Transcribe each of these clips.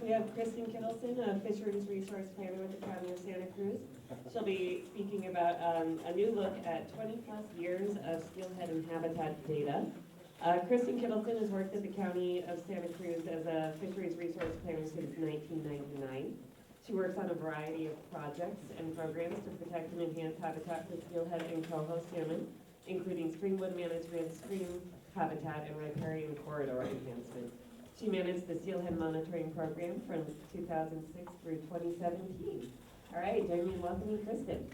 we have Kristen Kittleson, a Fisheries Resource Planner with the County of Santa Cruz. She'll be speaking about a new look at 20-plus years of steelhead and habitat data. Kristen Kittleson has worked at the County of Santa Cruz as a Fisheries Resource Planner since 1999. She works on a variety of projects and programs to protect and enhance habitat for steelhead and coho salmon, including springwood management, stream habitat, and riparian corridor enhancement. She managed the steelhead monitoring program from 2006 through 2017. All right, join me in welcoming Kristen.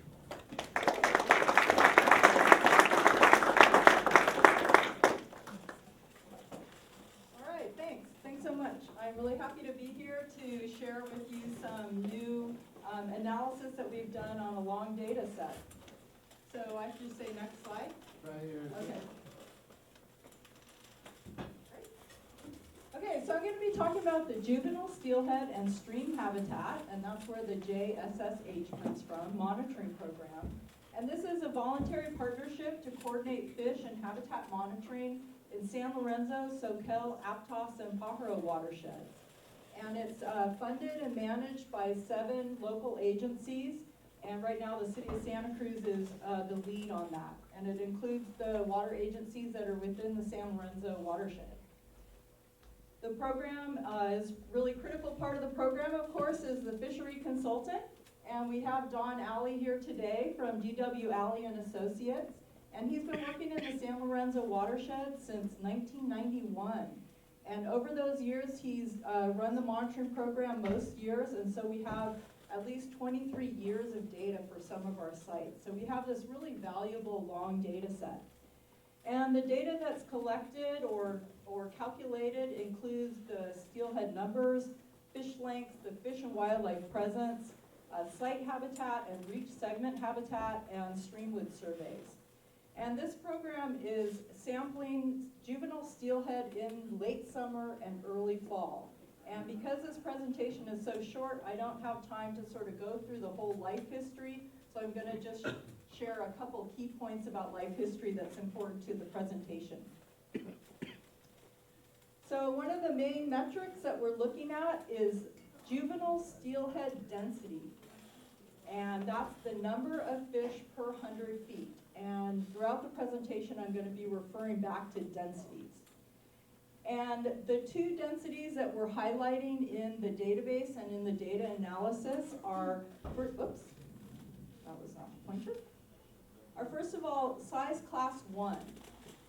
All right, thanks. Thanks so much. I'm really happy to be here to share with you some new analysis that we've done on a long data set. So I should say next slide. Right here. Okay. Okay, so I'm going to be talking about the juvenile steelhead and stream habitat, and that's where the JSSH comes from, monitoring program. And this is a voluntary partnership to coordinate fish and habitat monitoring in San Lorenzo, Soquel, Aptos, and Pajaro watersheds. And it's funded and managed by 7 local agencies, and right now the city of Santa Cruz is the lead on that. And it includes the water agencies that are within the San Lorenzo watershed. The program is really critical part of the program, of course, is the fishery consultant. And we have Don Alley here today from DW Alley and Associates. And he's been working in the San Lorenzo watershed since 1991. And over those years, he's run the monitoring program most years. And so we have at least 23 years of data for some of our sites. So we have this really valuable long data set. And the data that's collected or calculated includes the steelhead numbers, fish lengths, the fish and wildlife presence, site habitat and reach segment habitat, and streamwood surveys. And this program is sampling juvenile steelhead in late summer and early fall. And because this presentation is so short, I don't have time to sort of go through the whole life history, so I'm going to just share a couple key points about life history that's important to the presentation. So one of the main metrics that we're looking at is juvenile steelhead density. And that's the number of fish per 100 feet. And throughout the presentation, I'm going to be referring back to densities. And the 2 densities that we're highlighting in the database and in the data analysis are, oops, that was not a pointer. Are first of all, size class 1.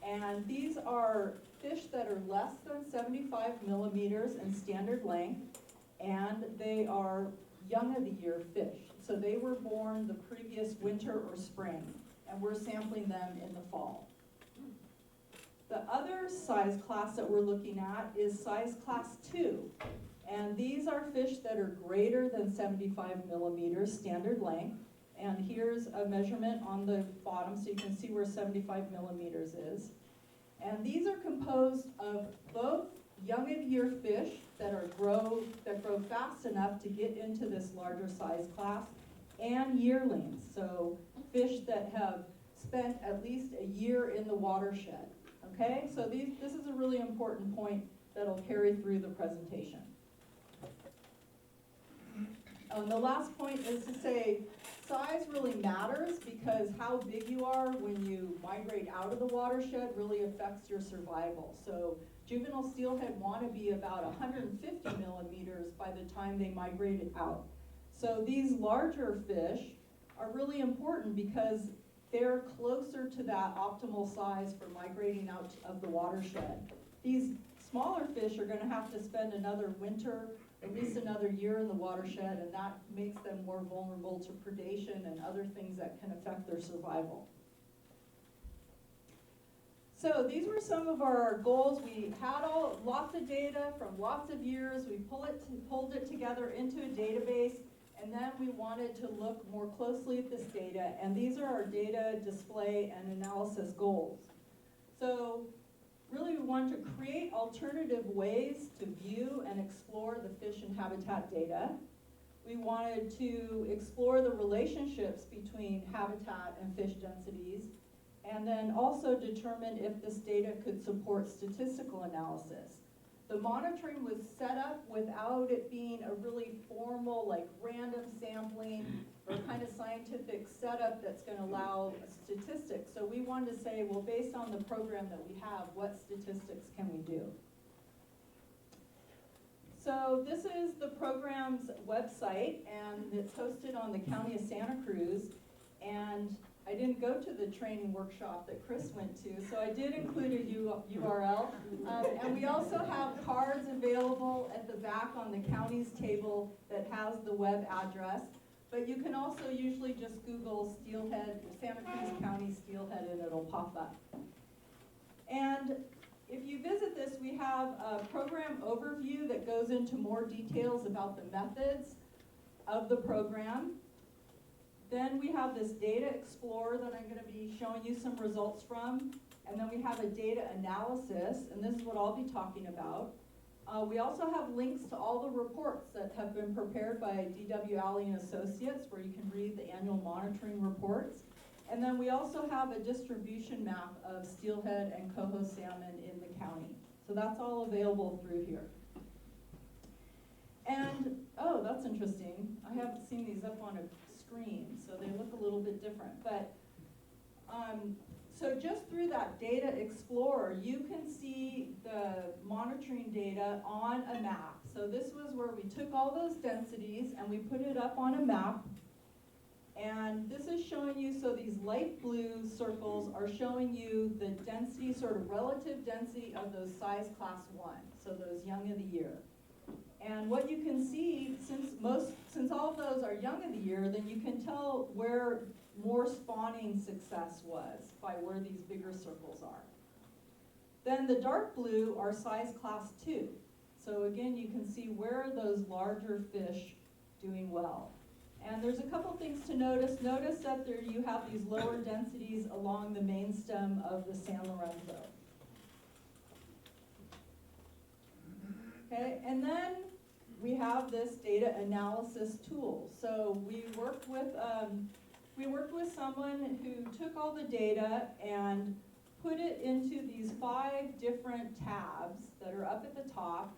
And these are fish that are less than 75 millimeters in standard length, and they are young of the year fish. So they were born the previous winter or spring, and we're sampling them in the fall. The other size class that we're looking at is size class 2. And these are fish that are greater than 75 millimeters standard length. And here's a measurement on the bottom so you can see where 75 millimeters is. And these are composed of both young of year fish that grow fast enough to get into this larger size class, and yearlings, so fish that have spent at least a year in the watershed. Okay, so this is a really important point that'll carry through the presentation. The last point is to say size really matters, because how big you are when you migrate out of the watershed really affects your survival. So juvenile steelhead want to be about 150 millimeters by the time they migrated out. So these larger fish are really important because they're closer to that optimal size for migrating out of the watershed. These smaller fish are going to have to spend another winter, at least another year in the watershed, and that makes them more vulnerable to predation and other things that can affect their survival. So these were some of our goals. We had lots of data from lots of years. We pulled it together into a database, and then we wanted to look more closely at this data, and these are our data display and analysis goals. So really we want to create alternative ways to view and explore the fish and habitat data. We wanted to explore the relationships between habitat and fish densities, and then also determine if this data could support statistical analysis. The monitoring was set up without it being a really formal, like random sampling or kind of scientific setup that's going to allow statistics. So we wanted to say, well, based on the program that we have, what statistics can we do? So this is the program's website, and it's hosted on the County of Santa Cruz. And I didn't go to the training workshop that Chris went to, so I did include a URL. And we also have cards available at the back on the county's table that has the web address. But you can also usually just Google Steelhead, Santa Cruz County Steelhead, and it'll pop up. And if you visit this, we have a program overview that goes into more details about the methods of the program. Then we have this data explorer that I'm going to be showing you some results from. And then we have a data analysis, and this is what I'll be talking about. We also have links to all the reports that have been prepared by D.W. Alley and Associates, where you can read the annual monitoring reports. And then we also have a distribution map of steelhead and coho salmon in the county. So that's all available through here. And, oh, that's interesting. I haven't seen these up on a screen, so they look a little bit different. But, so just through that data explorer, you can see the monitoring data on a map. So this was where we took all those densities and we put it up on a map. And this is showing you, so these light blue circles are showing you the density, sort of relative density of those size class 1, so those young of the year. And what you can see, since all of those are young of the year, then you can tell where more spawning success was by where these bigger circles are. Then the dark blue are size class 2. So again, you can see where are those larger fish doing well. And there's a couple things to notice. Notice that there you have these lower densities along the main stem of the San Lorenzo. Okay, and then we have this data analysis tool. So we worked with someone who took all the data and put it into these 5 different tabs that are up at the top.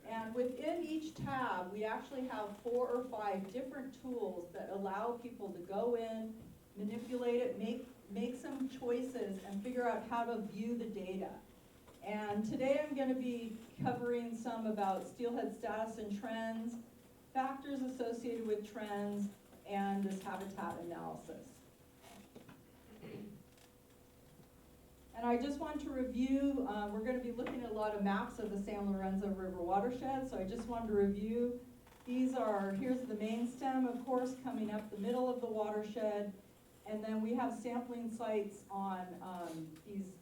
And within each tab, we actually have 4 or 5 different tools that allow people to go in, manipulate it, make some choices, and figure out how to view the data. And today I'm going to be covering some about steelhead status and trends, factors associated with trends, and this habitat analysis. And I just want to review, we're going to be looking at a lot of maps of the San Lorenzo River watershed, so I just wanted to review. Here's the main stem, of course, coming up the middle of the watershed, and then we have sampling sites on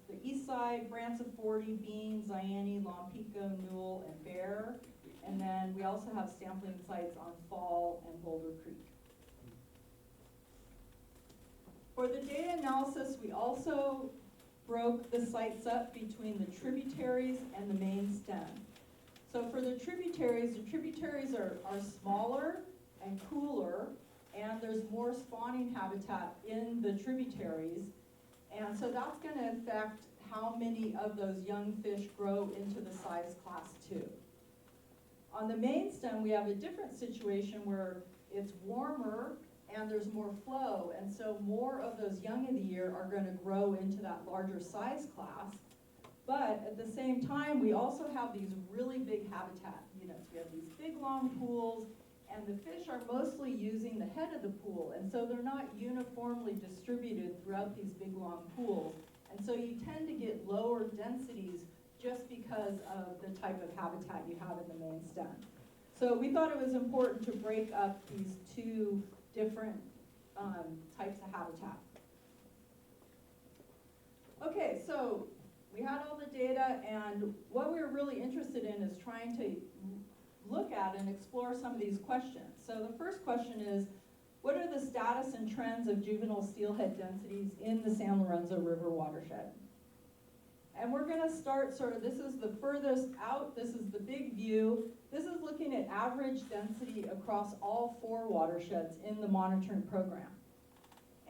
the east side, Brants of 40, Bean, Zayante, Lompico, Newell, and Bear, and then we also have sampling sites on Fall and Boulder Creek. For the data analysis, we also broke the sites up between the tributaries and the main stem. So for the tributaries are smaller and cooler, and there's more spawning habitat in the tributaries, and so that's going to affect how many of those young fish grow into the size class 2. On the main stem, we have a different situation where it's warmer and there's more flow, and so more of those young of the year are going to grow into that larger size class. But at the same time, we also have these really big habitat units. We have these big long pools, and the fish are mostly using the head of the pool, and so they're not uniformly distributed throughout these big long pools. And so you tend to get lower densities just because of the type of habitat you have in the main stem. So we thought it was important to break up these 2 different types of habitat. Okay, so we had all the data, and what we were really interested in is trying to look at and explore some of these questions. So the first question is, what are the status and trends of juvenile steelhead densities in the San Lorenzo River watershed? And we're going to start this is the furthest out, this is the big view. This is looking at average density across all 4 watersheds in the monitoring program.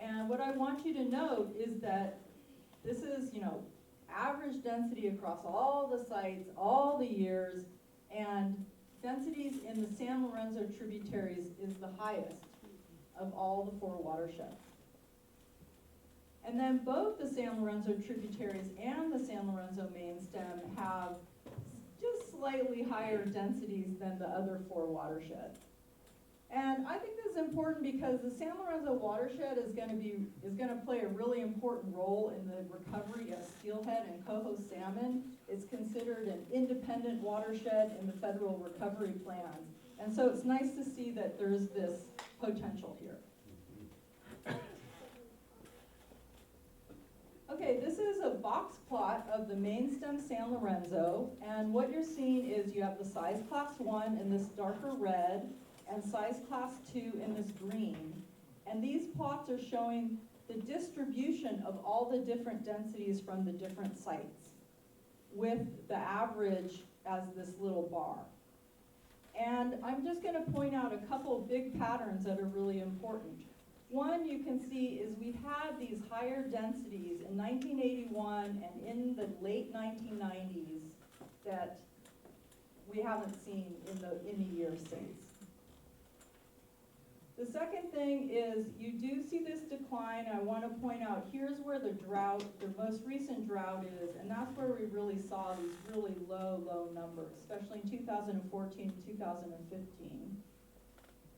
And what I want you to note is that this is, average density across all the sites, all the years, and densities in the San Lorenzo tributaries is the highest of all the 4 watersheds. And then both the San Lorenzo tributaries and the San Lorenzo main stem have just slightly higher densities than the other 4 watersheds. And I think this is important because the San Lorenzo watershed is going to play a really important role in the recovery of steelhead and coho salmon. It's considered an independent watershed in the federal recovery plan. And so it's nice to see that there's this potential here. Okay, this is a box plot of the main stem San Lorenzo, and what you're seeing is you have the size class 1 in this darker red, and size class 2 in this green. And these plots are showing the distribution of all the different densities from the different sites, with the average as this little bar. And I'm just going to point out a couple of big patterns that are really important. One you can see is we've had these higher densities in 1981 and in the late 1990s that we haven't seen in the years since. The second thing is you do see this decline. I want to point out here's where the most recent drought is, and that's where we really saw these really low numbers, especially in 2014 and 2015.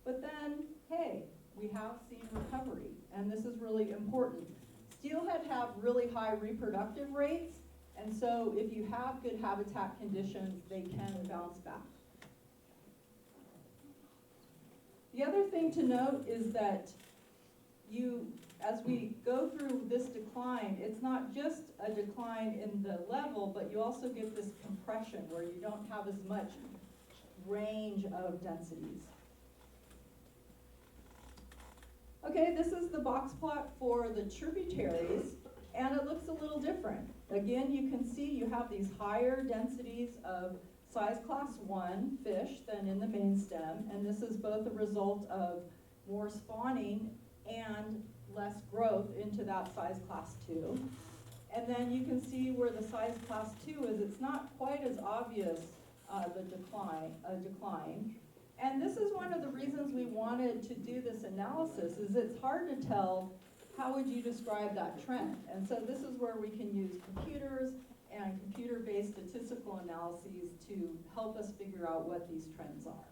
But then, hey, we have seen recovery, and this is really important. Steelhead have really high reproductive rates, and so if you have good habitat conditions, they can bounce back. The other thing to note is that as we go through this decline, it's not just a decline in the level, but you also get this compression where you don't have as much range of densities. Okay, this is the box plot for the tributaries, and it looks a little different. Again, you can see you have these higher densities of size class 1 fish than in the main stem, and this is both a result of more spawning and less growth into that size class 2. And then you can see where the size class 2 is, it's not quite as obvious the decline. And this is one of the reasons we wanted to do this analysis, is it's hard to tell how would you describe that trend. And so this is where we can use computers and computer-based statistical analyses to help us figure out what these trends are.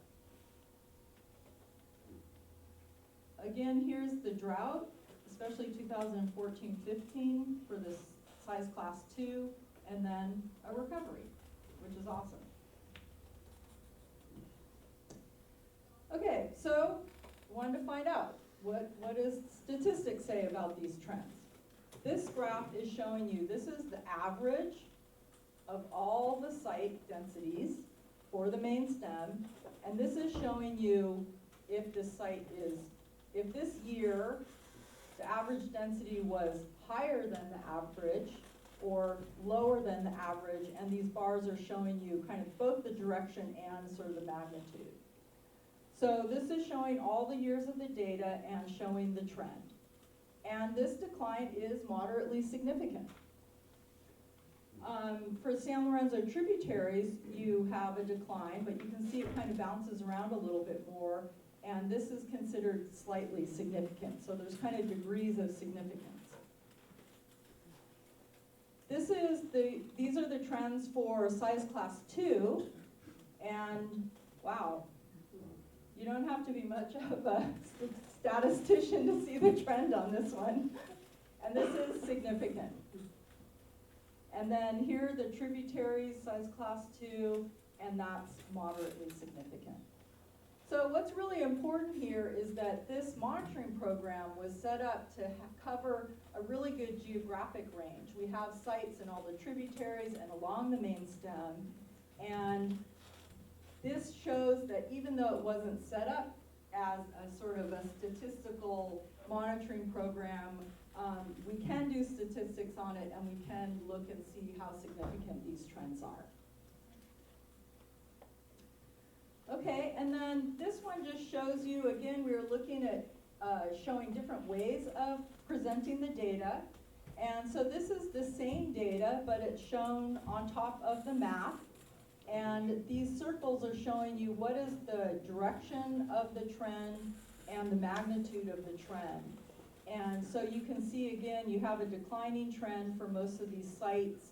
Again, here's the drought, especially 2014-15 for this size class 2, and then a recovery, which is awesome. Okay, so wanted to find out what does statistics say about these trends. This graph is showing you, this is the average of all the site densities for the main stem, and this is showing you if this year the average density was higher than the average or lower than the average, and these bars are showing you kind of both the direction and sort of the magnitude. So this is showing all the years of the data and showing the trend. And this decline is moderately significant. For San Lorenzo tributaries, you have a decline, but you can see it kind of bounces around a little bit more, and this is considered slightly significant. So there's kind of degrees of significance. These are the trends for size class 2, and wow, you don't have to be much of a statistician to see the trend on this one. And this is significant. And then here are the tributaries, size class 2, and that's moderately significant. So what's really important here is that this monitoring program was set up to cover a really good geographic range. We have sites in all the tributaries and along the main stem, and this shows that even though it wasn't set up as a sort of a statistical monitoring program, we can do statistics on it, and we can look and see how significant these trends are. Okay, and then this one just shows you, again, we were looking at showing different ways of presenting the data. And so this is the same data, but it's shown on top of the map. And these circles are showing you what is the direction of the trend and the magnitude of the trend. And so you can see again, you have a declining trend for most of these sites.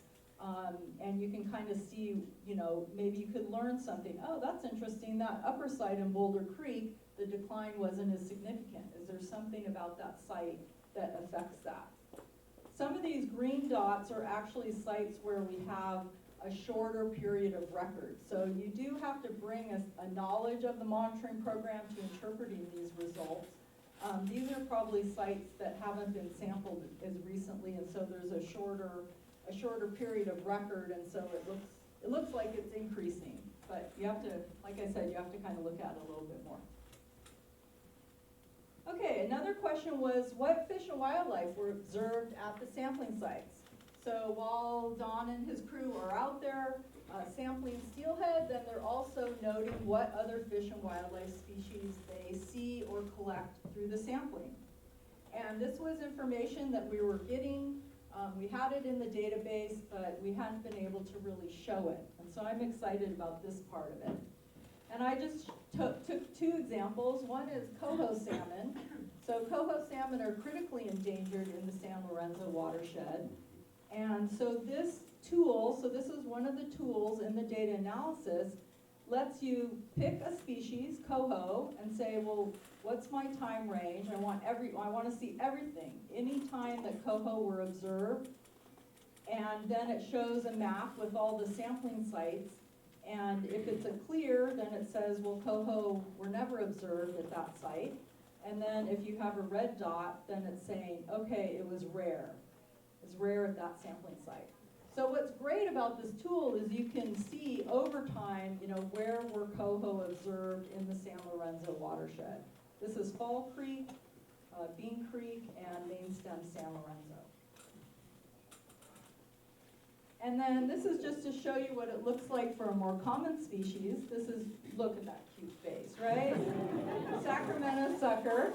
And you can kind of see, you know, maybe you could learn something. Oh, that's interesting, that upper site in Boulder Creek, the decline wasn't as significant. Is there something about that site that affects that? Some of these green dots are actually sites where we have a shorter period of record. So you do have to bring a knowledge of the monitoring program to interpreting these results. These are probably sites that haven't been sampled as recently, and so there's a shorter period of record, and so it looks like it's increasing. But you have to, like I said, you have to kind of look at it a little bit more. Okay, another question was, what fish and wildlife were observed at the sampling sites? So while Don and his crew are out there sampling steelhead, then they're also noting what other fish and wildlife species they see or collect through the sampling. And this was information that we were getting. We had it in the database, but we hadn't been able to really show it. And so I'm excited about this part of it. And I just took two examples. One is coho salmon. So coho salmon are critically endangered in the San Lorenzo watershed. And so this tool, so this is one of the tools in the data analysis, lets you pick a species, coho, and say, well, what's my time range? I want to see everything, any time that coho were observed. And then it shows a map with all the sampling sites. And if it's a clear, then it says, well, coho were never observed at that site. And then if you have a red dot, then it's saying, okay, it was rare. It's rare at that sampling site. So what's great about this tool is you can see over time, you know, where were coho observed in the San Lorenzo watershed. This is Fall Creek, Bean Creek, and Main Stem San Lorenzo. And then this is just to show you what it looks like for a more common species. This is, look at that cute face, right? Sacramento sucker.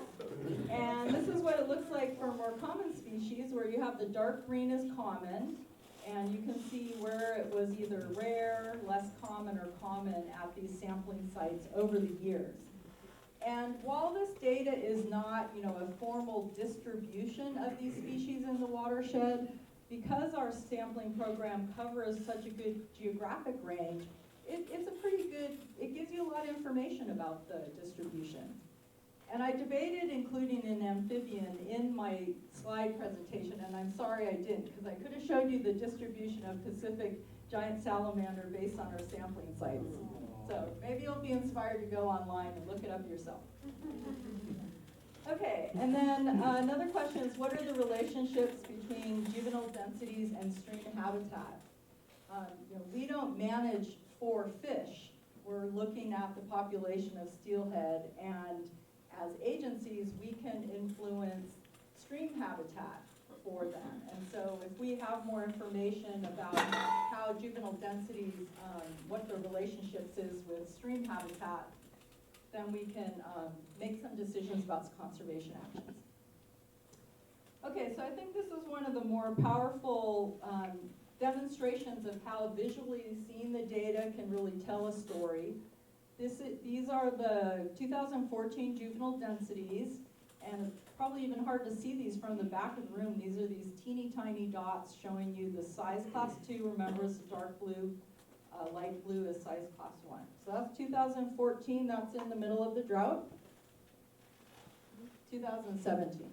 And this is what it looks like for a more common species, where you have the dark green is common, and you can see where it was either rare, less common, or common at these sampling sites over the years. And while this data is not, you know, a formal distribution of these species in the watershed, because our sampling program covers such a good geographic range, it's a pretty good, it gives you a lot of information about the distribution. And I debated including an amphibian in my slide presentation, and I'm sorry I didn't, because I could have showed you the distribution of Pacific giant salamander based on our sampling sites. So maybe you'll be inspired to go online and look it up yourself. Okay, and then another question is, what are the relationships between juvenile densities and stream habitat? You know, we don't manage for fish. We're looking at the population of steelhead, and as agencies, we can influence stream habitat for them. And so if we have more information about how juvenile densities, what their relationships is with stream habitat, then we can make some decisions about conservation actions. Okay, so I think this is one of the more powerful demonstrations of how visually seeing the data can really tell a story. These are the 2014 juvenile densities, and it's probably even hard to see these from the back of the room. These are these teeny tiny dots showing you the size class 2, remember it's dark blue, light blue is size class 1. So that's 2014, that's in the middle of the drought. 2017.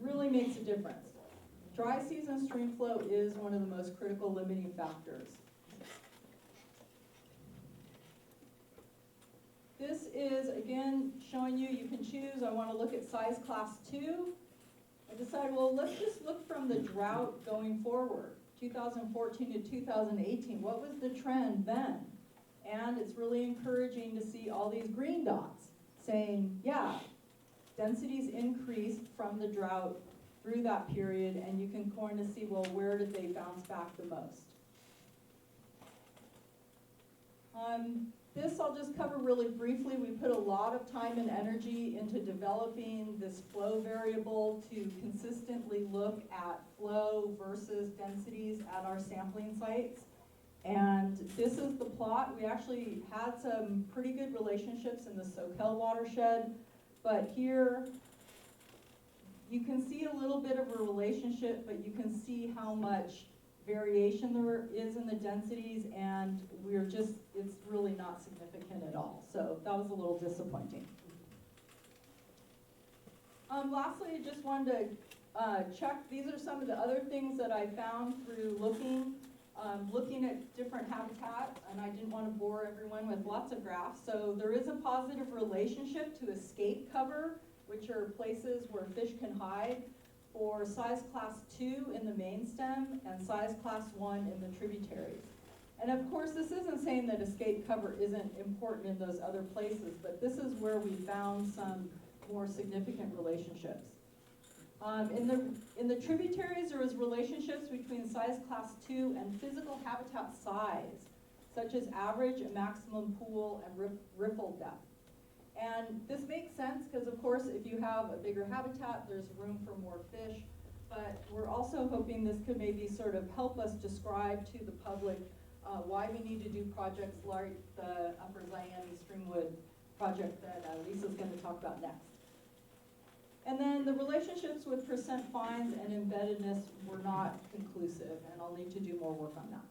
Really makes a difference. Dry season stream flow is one of the most critical limiting factors. This is, again, showing you, you can choose, I want to look at size class 2. I decided, well, let's just look from the drought going forward, 2014 to 2018. What was the trend then? And it's really encouraging to see all these green dots saying, yeah, densities increased from the drought through that period, and you can kind of see, well, where did they bounce back the most? This I'll just cover really briefly. We put a lot of time and energy into developing this flow variable to consistently look at flow versus densities at our sampling sites. And this is the plot. We actually had some pretty good relationships in the Soquel watershed, but here you can see a little bit of a relationship, but you can see how much variation there is in the densities, and it's really not significant at all. So that was a little disappointing. Lastly, I just wanted to check, these are some of the other things that I found through looking at different habitat, and I didn't want to bore everyone with lots of graphs. So there is a positive relationship to escape cover, which are places where fish can hide, for size class 2 in the main stem and size class 1 in the tributaries. And of course, this isn't saying that escape cover isn't important in those other places, but this is where we found some more significant relationships. In the tributaries, there was relationships between size class 2 and physical habitat size, such as average and maximum pool and riffle depth. And this makes sense because, of course, if you have a bigger habitat, there's room for more fish. But we're also hoping this could maybe sort of help us describe to the public why we need to do projects like the Upper Miami Streamwood project that Lisa's going to talk about next. And then the relationships with percent fines and embeddedness were not conclusive, and I'll need to do more work on that.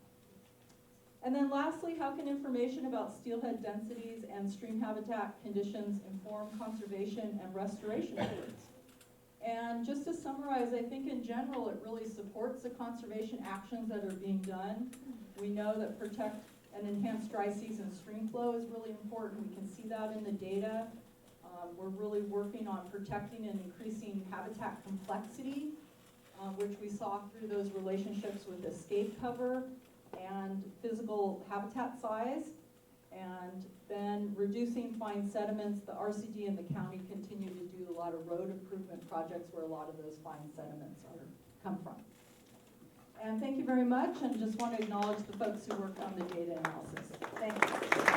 And then lastly, how can information about steelhead densities and stream habitat conditions inform conservation and restoration efforts? And just to summarize, I think in general it really supports the conservation actions that are being done. We know that protect and enhance dry season stream flow is really important. We can see that in the data. We're really working on protecting and increasing habitat complexity, which we saw through those relationships with escape cover and physical habitat size, and then reducing fine sediments. The RCD and the county continue to do a lot of road improvement projects where a lot of those fine sediments come from. And thank you very much, and just want to acknowledge the folks who worked on the data analysis. Thank you.